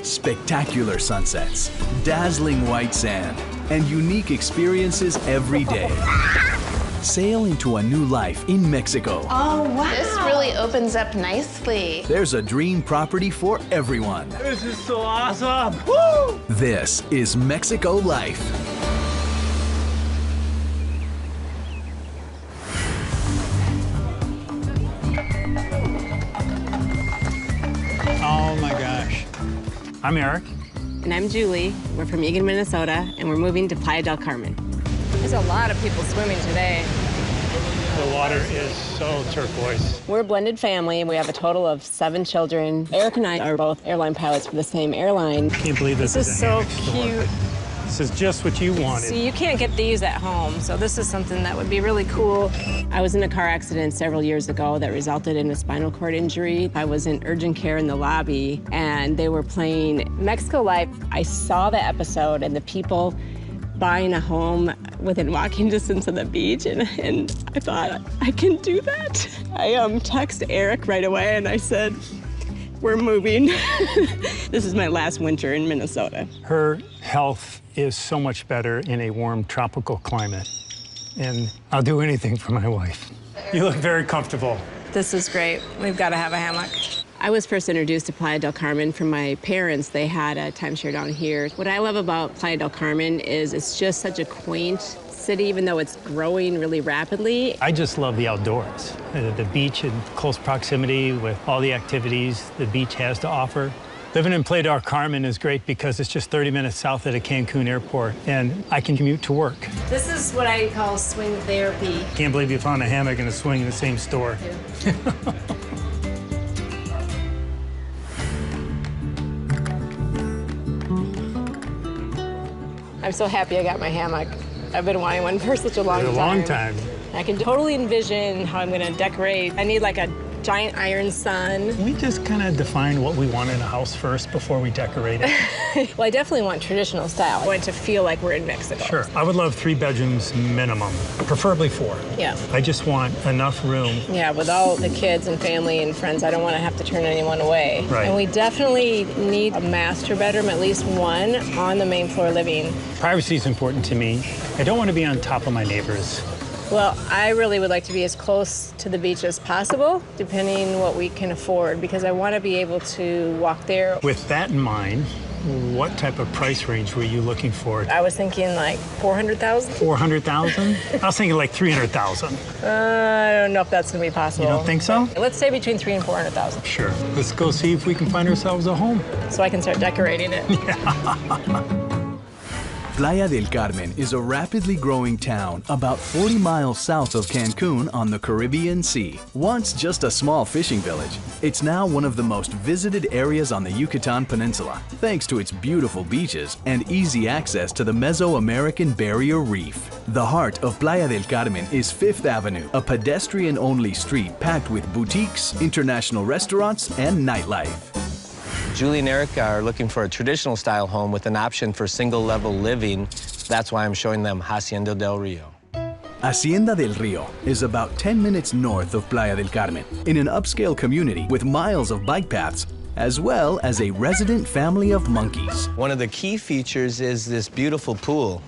Spectacular sunsets, dazzling white sand, and unique experiences every day. Sail into a new life in Mexico. Oh, wow. This really opens up nicely. There's a dream property for everyone. This is so awesome. Woo! This is Mexico Life. Oh my gosh. I'm Eric. And I'm Julie. We're from Eagan, Minnesota, and we're moving to Playa del Carmen. There's a lot of people swimming today. The water is so turquoise. We're a blended family, and we have a total of 7 children. Eric and I are both airline pilots for the same airline. Can't believe this This is so cute. This is just what you wanted. See, you can't get these at home, so this is something that would be really cool. I was in a car accident several years ago that resulted in a spinal cord injury. I was in urgent care in the lobby, and they were playing Mexico Life. I saw the episode and the people buying a home within walking distance of the beach, and I thought, I can do that. I texted Eric right away, and I said, we're moving. This is my last winter in Minnesota. Her health is so much better in a warm tropical climate, and I'll do anything for my wife. You look very comfortable. This is great. We've got to have a hammock. I was first introduced to Playa del Carmen from my parents. They had a timeshare down here. What I love about Playa del Carmen is it's just such a quaint city, even though it's growing really rapidly. I just love the outdoors. The beach in close proximity with all the activities the beach has to offer. Living in Playa del Carmen is great because it's just 30 minutes south of the Cancun airport, and I can commute to work. This is what I call swing therapy. Can't believe you found a hammock and a swing in the same store. I'm so happy I got my hammock. I've been wanting one for such a long time. A long time. I can totally envision how I'm gonna decorate. I need like a giant iron sun. We just kind of define what we want in a house first before we decorate it. Well, I definitely want traditional style. I want it to feel like we're in Mexico. Sure. I would love 3 bedrooms minimum, preferably 4. Yeah. I just want enough room. Yeah, with all the kids and family and friends, I don't want to have to turn anyone away. Right. And we definitely need a master bedroom, at least one, on the main floor living. Privacy is important to me. I don't want to be on top of my neighbors. Well, I really would like to be as close to the beach as possible, depending what we can afford, because I want to be able to walk there. With that in mind, what type of price range were you looking for? I was thinking like 400,000. 400,000? I was thinking like 300,000. I don't know if that's going to be possible. You don't think so? Let's say between 300,000 and 400,000. Sure. Let's go see if we can find ourselves a home. So I can start decorating it. Playa del Carmen is a rapidly growing town about 40 miles south of Cancun on the Caribbean Sea. Once just a small fishing village, it's now one of the most visited areas on the Yucatan Peninsula, thanks to its beautiful beaches and easy access to the Mesoamerican Barrier Reef. The heart of Playa del Carmen is Fifth Avenue, a pedestrian-only street packed with boutiques, international restaurants, and nightlife. Julie and Eric are looking for a traditional style home with an option for single level living. That's why I'm showing them Hacienda del Rio. Hacienda del Rio is about 10 minutes north of Playa del Carmen, in an upscale community with miles of bike paths, as well as a resident family of monkeys. One of the key features is this beautiful pool.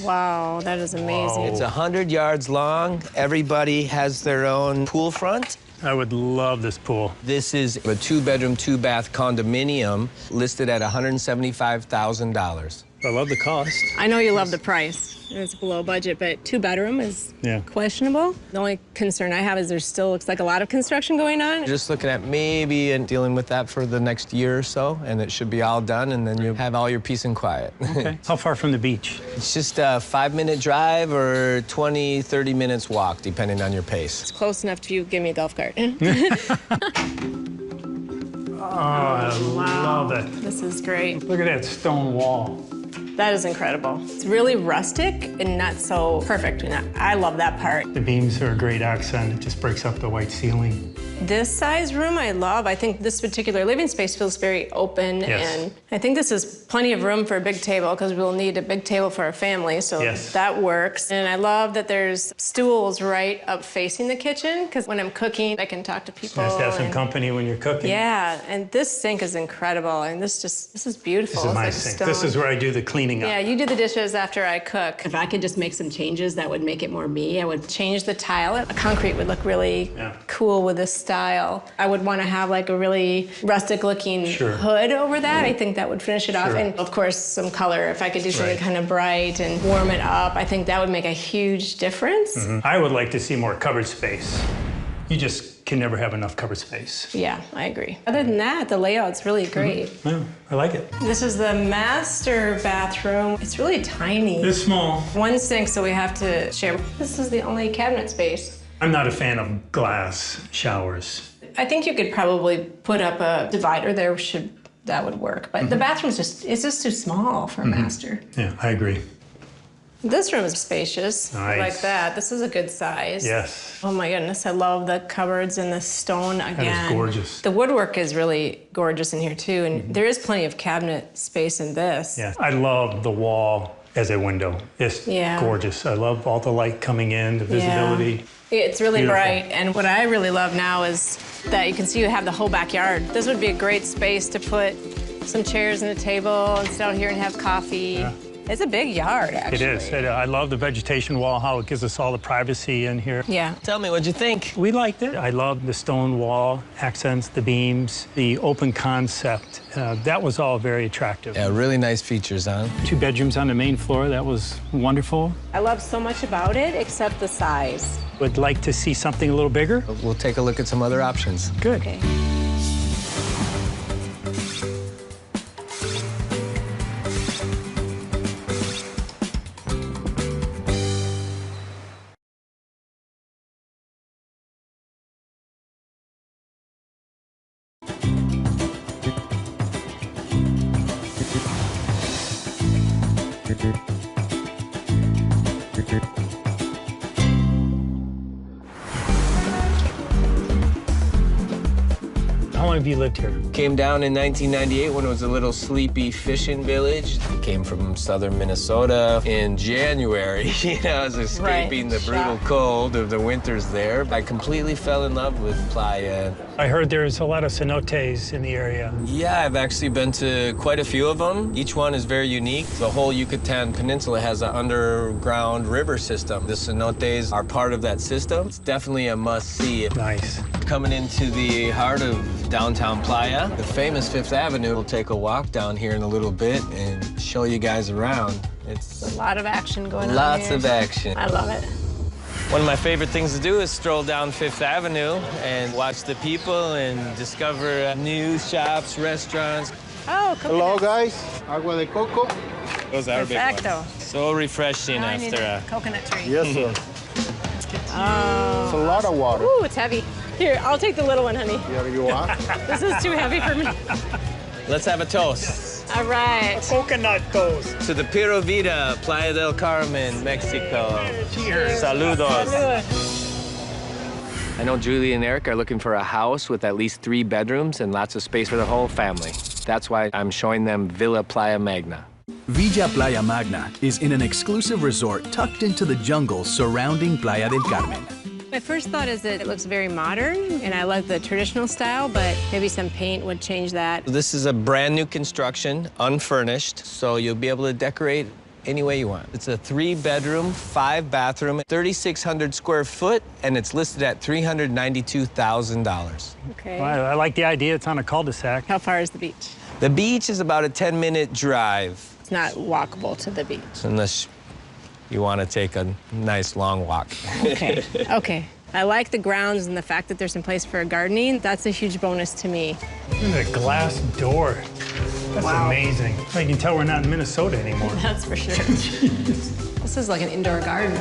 Wow, that is amazing. It's 100 yards long. Everybody has their own pool front. I would love this pool. This is a 2-bedroom, 2-bath condominium listed at $175,000. I love the cost. I know you love the price. It's below budget, but 2-bedroom is questionable. The only concern I have is there still looks like a lot of construction going on. Just looking at maybe and dealing with that for the next year or so, and it should be all done, and then you have all your peace and quiet. Okay. How far from the beach? It's just a 5-minute drive or 20, 30 minutes walk, depending on your pace. It's close enough to you give me a golf cart. Oh, I love it. This is great. Look at that stone wall. That is incredible. It's really rustic and not so perfect, and I love that part. The beams are a great accent. It just breaks up the white ceiling. This size room I love. I think this particular living space feels very open, and I think this is plenty of room for a big table because we'll need a big table for our family, so that works. And I love that there's stools right up facing the kitchen because when I'm cooking, I can talk to people. It's nice to have some company when you're cooking. Yeah, and this sink is incredible, and this is beautiful. This is my sink. This is where I do the cleaning up. Yeah, you do the dishes after I cook. If I could just make some changes that would make it more me, I would change the tile. A concrete would look really cool with this style. I would want to have like a really rustic looking hood over that. I think that would finish it off. And of course, some color. If I could do something kind of bright and warm it up, I think that would make a huge difference. I would like to see more cupboard space. You just can never have enough cupboard space. Yeah, I agree. Other than that, the layout's really great. Yeah, I like it. This is the master bathroom. It's really tiny. It's small. One sink, so we have to share. This is the only cabinet space. I'm not a fan of glass showers. I think you could probably put up a divider there. That would work. But the bathroom's it's just too small for a master. Yeah, I agree. This room is spacious. Nice. I like that. This is a good size. Yes. Oh my goodness, I love the cupboards and the stone again. That is gorgeous. The woodwork is really gorgeous in here too, and there is plenty of cabinet space in this. Yeah, I love the wall as a window. It's gorgeous. I love all the light coming in, the visibility. It's really bright, and what I really love now is that you can see you have the whole backyard. This would be a great space to put some chairs and a table and sit out here and have coffee. Yeah. It's a big yard, actually. It is. I love the vegetation wall, how it gives us all the privacy in here. Yeah. Tell me, what'd you think? We liked it. I love the stone wall, accents, the beams, the open concept. That was all very attractive. Yeah, really nice features, huh? 2 bedrooms on the main floor. That was wonderful. I love so much about it, except the size. Would like to see something a little bigger. We'll take a look at some other options. Good. Okay. How long have you lived here? Came down in 1998 when it was a little sleepy fishing village. Came from southern Minnesota in January. I was escaping the brutal cold of the winters there. I completely fell in love with Playa. I heard there's a lot of cenotes in the area. Yeah, I've actually been to quite a few of them. Each one is very unique. The whole Yucatan Peninsula has an underground river system. The cenotes are part of that system. It's definitely a must-see. Nice. Coming into the heart of downtown Playa, the famous 5th Avenue. We'll take a walk down here in a little bit and show you guys around. It's a lot of action going on Lots here. of action. I love it. One of my favorite things to do is stroll down 5th Avenue and watch the people and discover new shops, restaurants. Oh, hello, guys. Agua de coco. Those are big ones. So refreshing after a coconut tree. Yes, sir. Oh. It's a lot of water. Ooh, it's heavy. Here, I'll take the little one, honey. Here you are. This is too heavy for me. Let's have a toast. All right. Coconut toast. To the Pura Vida, Playa del Carmen, Mexico. Cheers. Saludos. I know Julie and Eric are looking for a house with at least 3 bedrooms and lots of space for the whole family. That's why I'm showing them Villa Playa Magna. Villa Playa Magna is in an exclusive resort tucked into the jungle surrounding Playa del Carmen. My first thought is that it looks very modern, and I like the traditional style, but maybe some paint would change that. This is a brand new construction, unfurnished, so you'll be able to decorate any way you want. It's a 3-bedroom, 5-bathroom, 3,600 square foot, and it's listed at $392,000. Okay. Well, I like the idea. It's on a cul-de-sac. How far is the beach? The beach is about a 10-minute drive. It's not walkable to the beach. Unless you want to take a nice long walk. Okay, okay. I like the grounds and the fact that there's some place for gardening. That's a huge bonus to me. Look at the glass door. That's amazing. You can tell we're not in Minnesota anymore. That's for sure. This is like an indoor garden.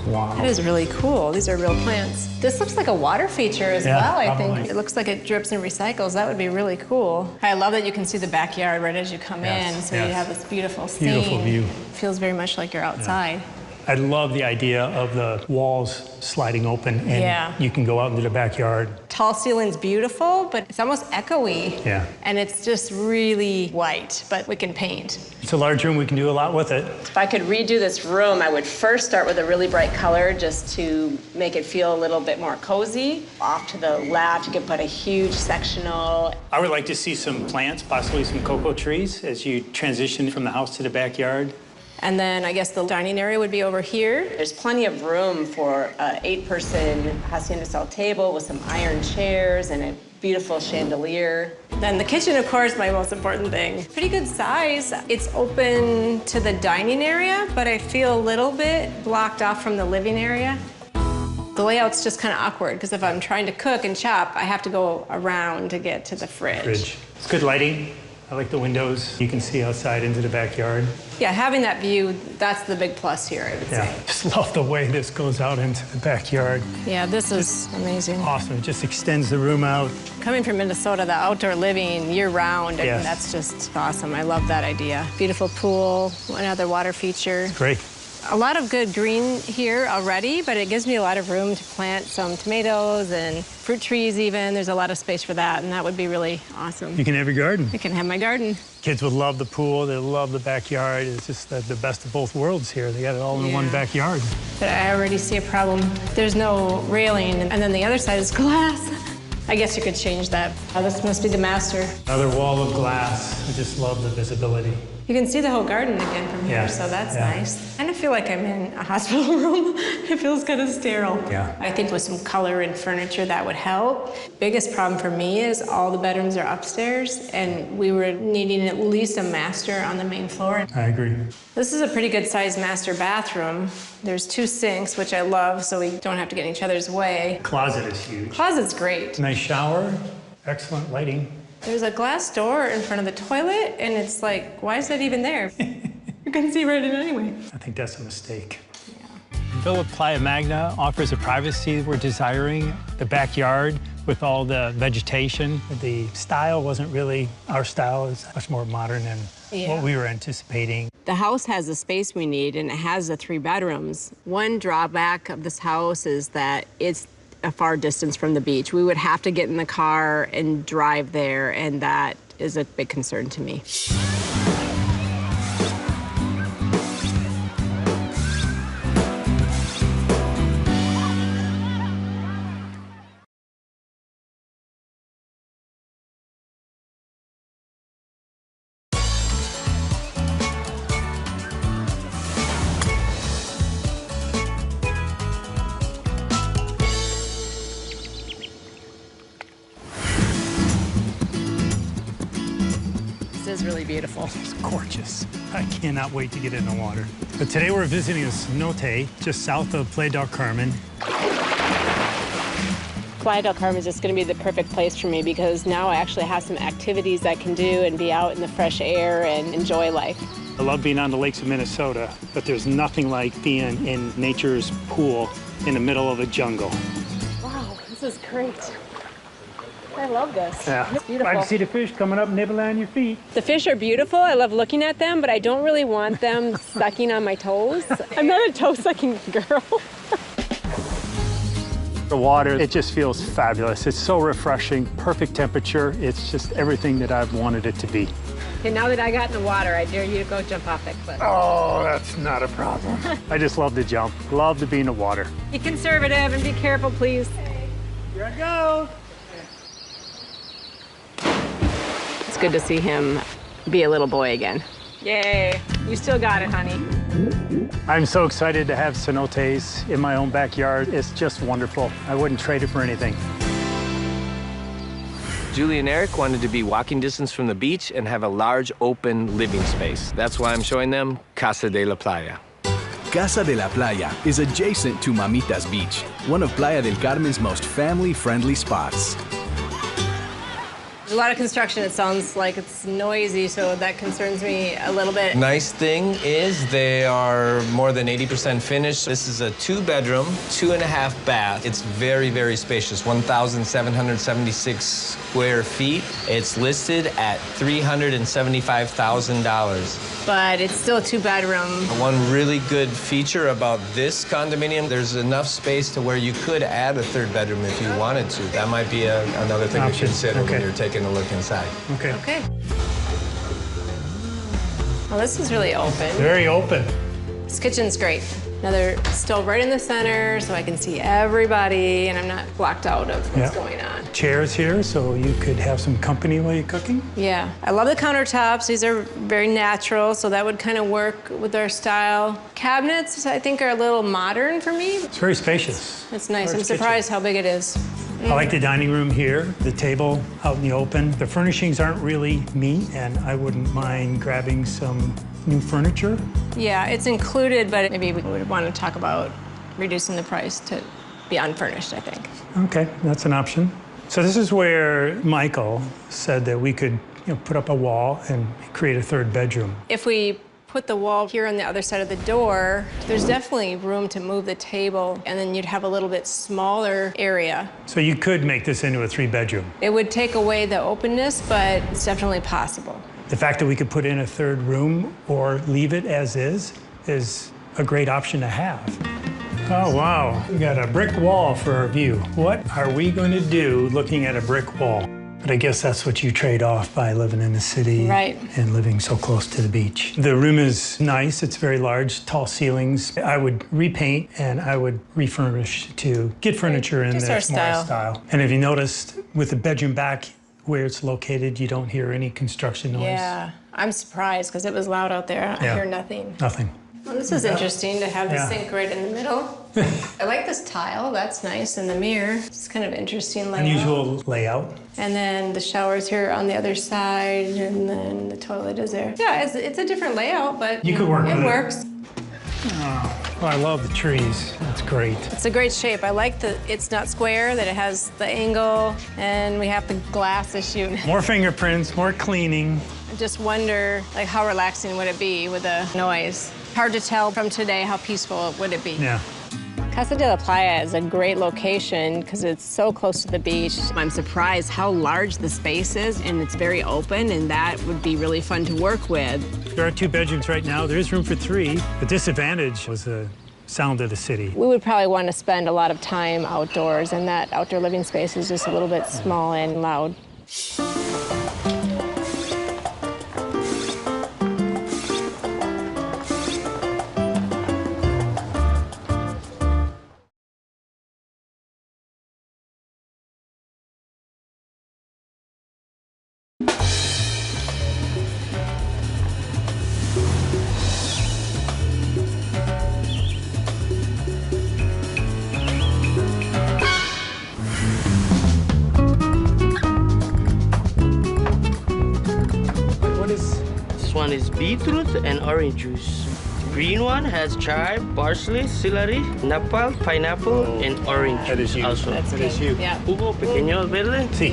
Wow. That is really cool. These are real plants. This looks like a water feature as well, I probably. think. It looks like it drips and recycles. That would be really cool. I love that you can see the backyard right as you come in, so you have this beautiful scene. Beautiful view. Feels very much like you're outside. I love the idea of the walls sliding open and you can go out into the backyard. Tall ceiling's beautiful, but it's almost echoey. Yeah. And it's just really white, but we can paint. It's a large room, we can do a lot with it. If I could redo this room, I would first start with a really bright color just to make it feel a little bit more cozy. Off to the left, you could put a huge sectional. I would like to see some plants, possibly some cocoa trees, as you transition from the house to the backyard. And then I guess the dining area would be over here. There's plenty of room for an 8-person hacienda style table with some iron chairs and a beautiful chandelier. Then the kitchen, of course, my most important thing. Pretty good size. It's open to the dining area, but I feel a little bit blocked off from the living area. The layout's just kind of awkward, because if I'm trying to cook and chop, I have to go around to get to the fridge. It's good lighting. I like the windows. You can see outside into the backyard. Yeah, having that view, that's the big plus here, I would say. Just love the way this goes out into the backyard. Yeah, this is amazing. Awesome. It just extends the room out. Coming from Minnesota, the outdoor living year-round, I mean, that's just awesome. I love that idea. Beautiful pool, another water feature. Great. A lot of good green here already, but it gives me a lot of room to plant some tomatoes and fruit trees even. There's a lot of space for that, and that would be really awesome. You can have your garden. I can have my garden. Kids would love the pool. They love the backyard. It's just the best of both worlds here. They got it all in one backyard. But I already see a problem. There's no railing, and then the other side is glass. I guess you could change that. Oh, this must be the master. Another wall of glass. I just love the visibility. You can see the whole garden again from here, so that's nice. I kind of feel like I'm in a hospital room. It feels kind of sterile. Yeah. I think with some color and furniture, that would help. Biggest problem for me is all the bedrooms are upstairs, and we were needing at least a master on the main floor. I agree. This is a pretty good sized master bathroom. There's 2 sinks, which I love, so we don't have to get in each other's way. Closet is huge. Closet's great. Nice shower, excellent lighting. There's a glass door in front of the toilet, and it's like, why is that even there? You can see right in anyway. I think that's a mistake. Villa Playa Magna offers a privacy we're desiring. The backyard with all the vegetation. The style wasn't really our style. It's much more modern than what we were anticipating. The house has the space we need, and it has the 3 bedrooms. One drawback of this house is that it's a far distance from the beach. We would have to get in the car and drive there, and that is a big concern to me. This is really beautiful. It's gorgeous. I cannot wait to get in the water. But today we're visiting a cenote just south of Playa del Carmen. Playa del Carmen is just going to be the perfect place for me because now I actually have some activities I can do and be out in the fresh air and enjoy life. I love being on the lakes of Minnesota, but there's nothing like being in nature's pool in the middle of a jungle. Wow, this is great. I love this. Yeah. It's beautiful. I see the fish coming up, nibbling on your feet. The fish are beautiful. I love looking at them, but I don't really want them sucking on my toes. I'm not a toe-sucking girl. The water, it just feels fabulous. It's so refreshing, perfect temperature. It's just everything that I've wanted it to be. Okay, now that I got in the water, I dare you to go jump off that cliff. Oh, that's not a problem. I just love to jump, love to be in the water. Be conservative and be careful, please. Here I go. It's good to see him be a little boy again. Yay, you still got it, honey. I'm so excited to have cenotes in my own backyard. It's just wonderful. I wouldn't trade it for anything. Julie and Eric wanted to be walking distance from the beach and have a large open living space. That's why I'm showing them Casa de la Playa. Casa de la Playa is adjacent to Mamitas Beach, one of Playa del Carmen's most family-friendly spots. A lot of construction, it sounds like it's noisy, so that concerns me a little bit. Nice thing is they are more than 80% finished. This is a 2-bedroom, 2.5 bath. It's very, very spacious, 1,776 square feet. It's listed at $375,000. But it's still a 2-bedroom. One really good feature about this condominium, there's enough space to where you could add a 3rd bedroom if you wanted to. That might be another thing to consider when you're taking a look inside. Okay. Okay. Well, this is really open. Very open. This kitchen's great. Another stove right in the center, so I can see everybody, and I'm not blocked out of what's going on. Chairs here, so you could have some company while you're cooking. Yeah, I love the countertops. These are very natural, so that would kind of work with our style. Cabinets, I think, are a little modern for me. It's very spacious. It's nice. I'm surprised how big it is. I like the dining room here, the table out in the open. The furnishings aren't really me, and I wouldn't mind grabbing some new furniture. Yeah, it's included, but maybe we would want to talk about reducing the price to be unfurnished, I think. Okay, that's an option. So this is where Michael said that we could put up a wall and create a 3rd bedroom. If we put the wall here on the other side of the door, there's definitely room to move the table, and then you'd have a little bit smaller area. So you could make this into a 3-bedroom. It would take away the openness, but it's definitely possible. The fact that we could put in a 3rd room or leave it as is a great option to have. Oh, wow. We got a brick wall for our view. What are we going to do looking at a brick wall? But I guess that's what you trade off by living in the city and living so close to the beach. The room is nice. It's very large, tall ceilings. I would repaint and I would refurnish to get furniture in that's more our style. And if you noticed, with the bedroom back where it's located, you don't hear any construction noise. Yeah, I'm surprised because it was loud out there. I hear nothing. Nothing. Well, this is interesting to have the sink right in the middle. I like this tile, that's nice, and the mirror. It's kind of interesting layout. Unusual layout. And then the shower's here on the other side, and then the toilet is there. Yeah, it's a different layout, but you could work with it. It works. Oh, well, I love the trees. That's great. It's a great shape. I like that it's not square, that it has the angle, and we have the glass issue. More fingerprints, more cleaning. I just wonder, like, how relaxing would it be with the noise? Hard to tell from today how peaceful would it be. Yeah. Casa de la Playa is a great location because it's so close to the beach. I'm surprised how large the space is, and it's very open, and that would be really fun to work with. There are 2 bedrooms right now. There is room for 3. The disadvantage was the sound of the city. We would probably want to spend a lot of time outdoors, and that outdoor living space is just a little bit small and loud. This one is beetroot and orange juice. Green one has chive, parsley, celery, nopal, pineapple, and orange that is you. Also. That is you. Yeah. Jugo pequeño verde. Sí.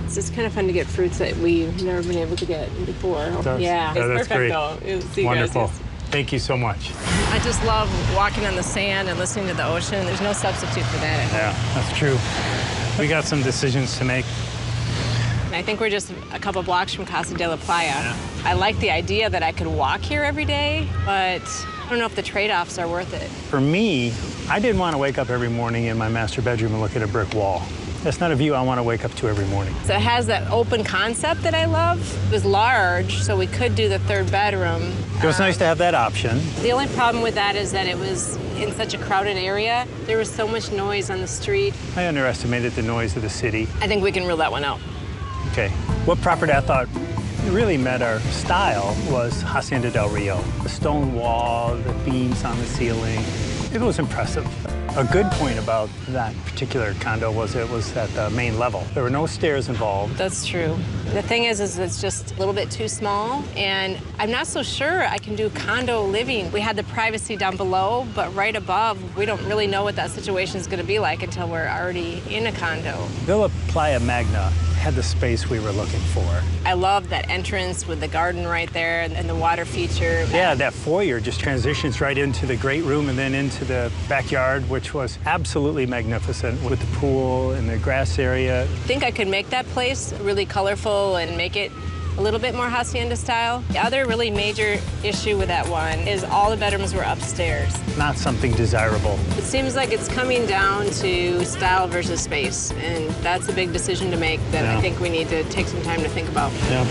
It's just kind of fun to get fruits that we've never been able to get before. Yeah, it's that's perfect great. though. Wonderful. Thank you so much. I just love walking on the sand and listening to the ocean. There's no substitute for that. Yeah, that's true. We got some decisions to make. I think we're just a couple blocks from Casa de la Playa. Yeah. I like the idea that I could walk here every day, but I don't know if the trade-offs are worth it. For me, I didn't want to wake up every morning in my master bedroom and look at a brick wall. That's not a view I want to wake up to every morning. So it has that open concept that I love. It was large, so we could do the 3rd bedroom. It was nice to have that option. The only problem with that is that it was in such a crowded area. There was so much noise on the street. I underestimated the noise of the city. I think we can rule that one out. Okay. What property I thought really met our style was Hacienda del Rio. The stone wall, the beams on the ceiling. It was impressive. A good point about that particular condo was it was at the main level. There were no stairs involved. That's true. The thing is it's just a little bit too small, and I'm not so sure I can do condo living. We had the privacy down below, but right above, we don't really know what that situation is going to be like until we're already in a condo. Villa Playa Magna had the space we were looking for. I love that entrance with the garden right there and the water feature. Yeah, that foyer just transitions right into the great room and then into the backyard, which was absolutely magnificent with the pool and the grass area. I think I could make that place really colorful and make it a little bit more hacienda style. The other really major issue with that one is all the bedrooms were upstairs. Not something desirable. It seems like it's coming down to style versus space, and that's a big decision to make that I think we need to take some time to think about. Yeah.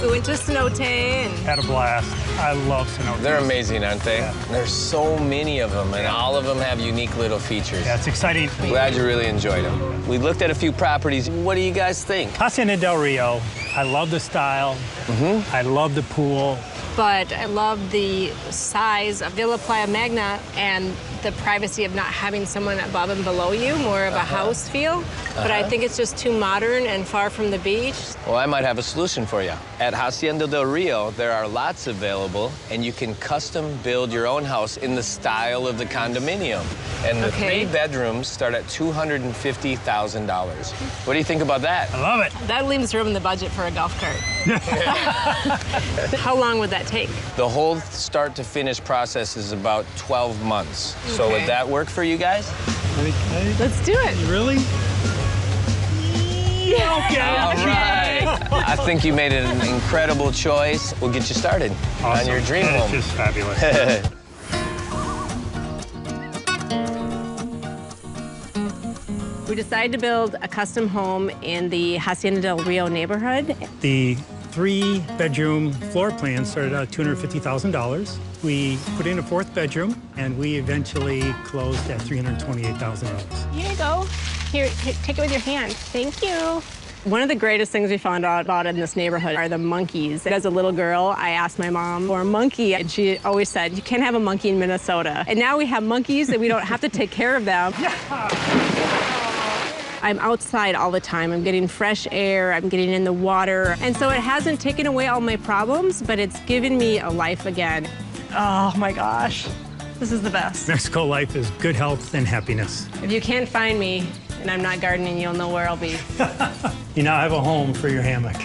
We went to cenote and had a blast. I love cenotes. They're amazing, aren't they? Yeah. There's so many of them, and all of them have unique little features. Yeah, it's exciting. I'm glad you really enjoyed them. We looked at a few properties. What do you guys think? Hacienda del Rio. I love the style. I love the pool. But I love the size of Villa Playa Magna and the privacy of not having someone above and below you, more of a house feel. But I think it's just too modern and far from the beach. Well, I might have a solution for you. At Hacienda del Rio, there are lots available, and you can custom build your own house in the style of the condominium. And the 3 bedrooms start at $250,000. What do you think about that? I love it. That leaves room in the budget for a golf cart. How long would that take? The whole start to finish process is about 12 months. So would that work for you guys? Let's do it. Really? Yeah. Okay. All right. I think you made an incredible choice. We'll get you started on your dream home. It's just fabulous. We decided to build a custom home in the Hacienda del Rio neighborhood. The 3-bedroom floor plan started at $250,000. We put in a 4th bedroom, and we eventually closed at $328,000. Here you go. Here, take it with your hand. Thank you. One of the greatest things we found out about in this neighborhood are the monkeys. As a little girl, I asked my mom for a monkey, and she always said, you can't have a monkey in Minnesota. And now we have monkeys, and we don't have to take care of them. I'm outside all the time. I'm getting fresh air, I'm getting in the water. And so it hasn't taken away all my problems, but it's given me a life again. Oh my gosh, this is the best. Mexico life is good health and happiness. If you can't find me and I'm not gardening, you'll know where I'll be. You now have a home for your hammock.